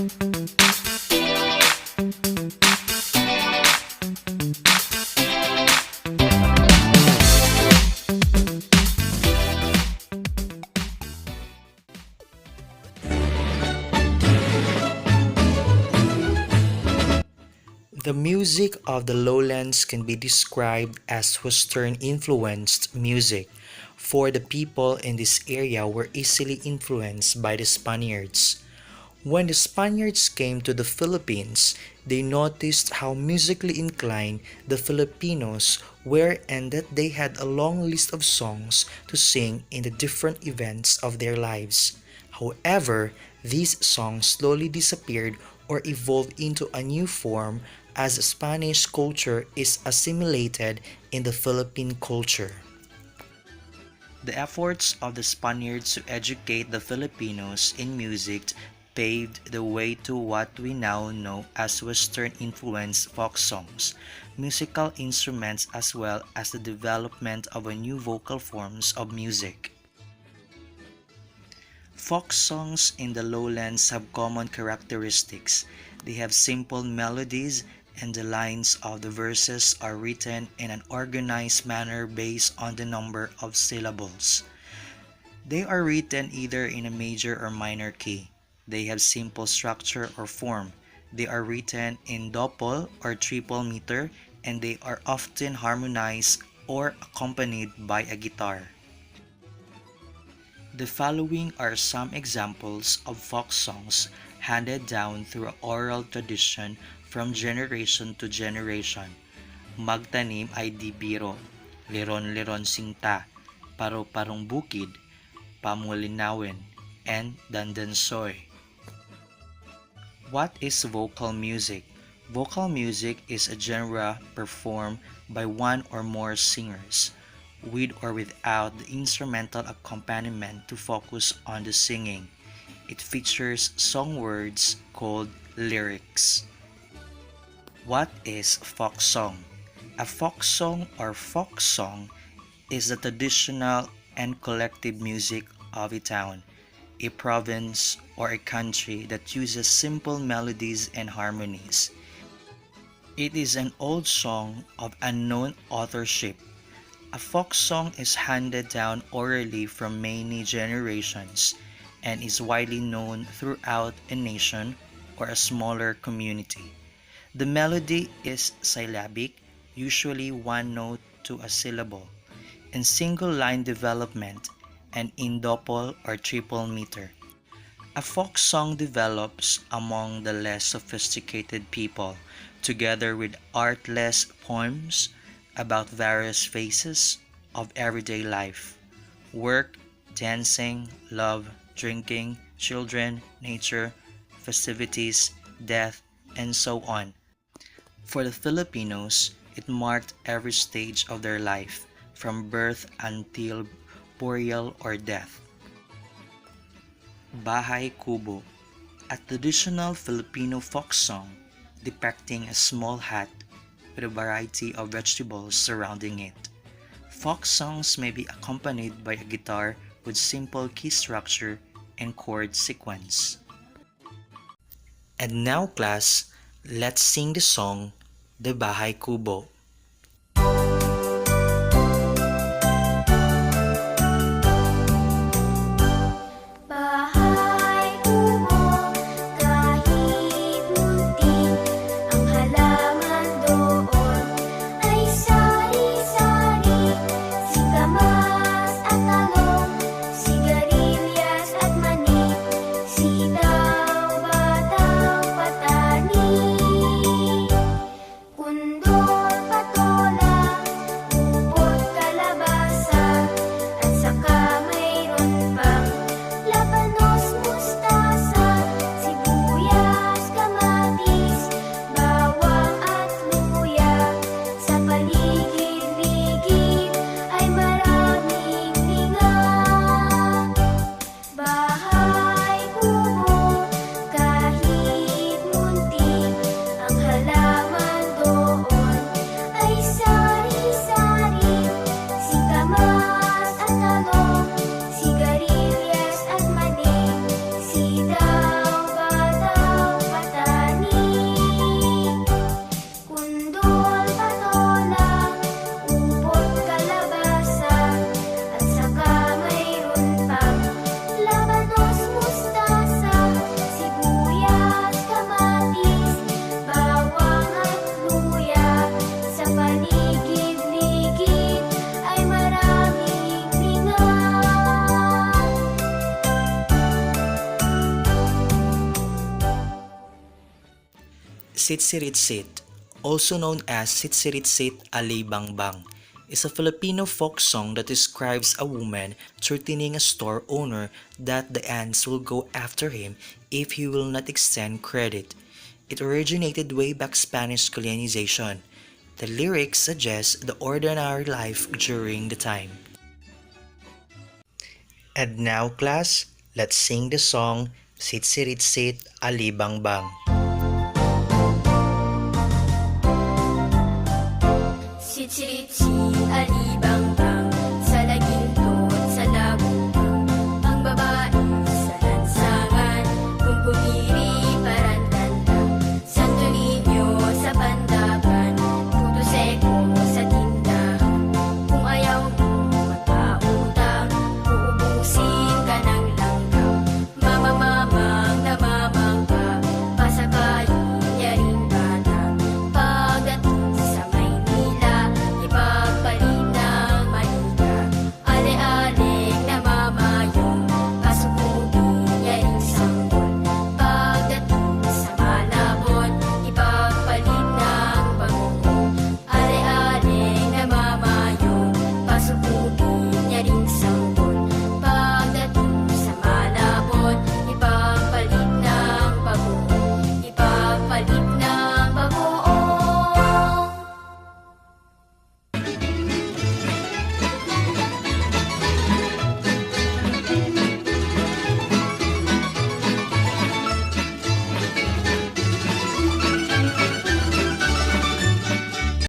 The music of the lowlands can be described as Western-influenced music, for the people in this area were easily influenced by the Spaniards. When the Spaniards came to the Philippines, they noticed how musically inclined the Filipinos were and that they had a long list of songs to sing in the different events of their lives. However, these songs slowly disappeared or evolved into a new form as Spanish culture is assimilated in the Philippine culture. The efforts of the Spaniards to educate the Filipinos in music paved the way to what we now know as Western-influenced folk songs, musical instruments as well as the development of a new vocal forms of music. Folk songs in the lowlands have common characteristics. They have simple melodies and the lines of the verses are written in an organized manner based on the number of syllables. They are written either in a major or minor key. They have simple structure or form. They are written in double or triple meter and they are often harmonized or accompanied by a guitar. The following are some examples of folk songs handed down through oral tradition from generation to generation. Magtanim ay di biro, liron-liron sinta, paro-parong bukid, pamulinawin, and dandansoy. What is vocal music? Vocal music is a genre performed by one or more singers, with or without the instrumental accompaniment to focus on the singing. It features song words called lyrics. What is folk song? A folk song or folk song is the traditional and collective music of a town, a province, or a country that uses simple melodies and harmonies. It is an old song of unknown authorship. A folk song is handed down orally from many generations and is widely known throughout a nation or a smaller community. The melody is syllabic, usually one note to a syllable, in single-line development and in double or triple meter. A folk song develops among the less sophisticated people, together with artless poems about various phases of everyday life: work, dancing, love, drinking, children, nature, festivities, death, and so on. For the Filipinos, it marked every stage of their life, from birth until burial or death. Bahay Kubo, a traditional Filipino folk song depicting a small hut with a variety of vegetables surrounding it. Folk songs may be accompanied by a guitar with simple key structure and chord sequence. And now class, let's sing the song The Bahay Kubo. Kundol Sitsiritsit, also known as Sitsiritsit Alibangbang, is a Filipino folk song that describes a woman threatening a store owner that the ants will go after him if he will not extend credit. It originated way back Spanish colonization. The lyrics suggest the ordinary life during the time. And now class, let's sing the song Sitsiritsit Alibangbang. Sitsirit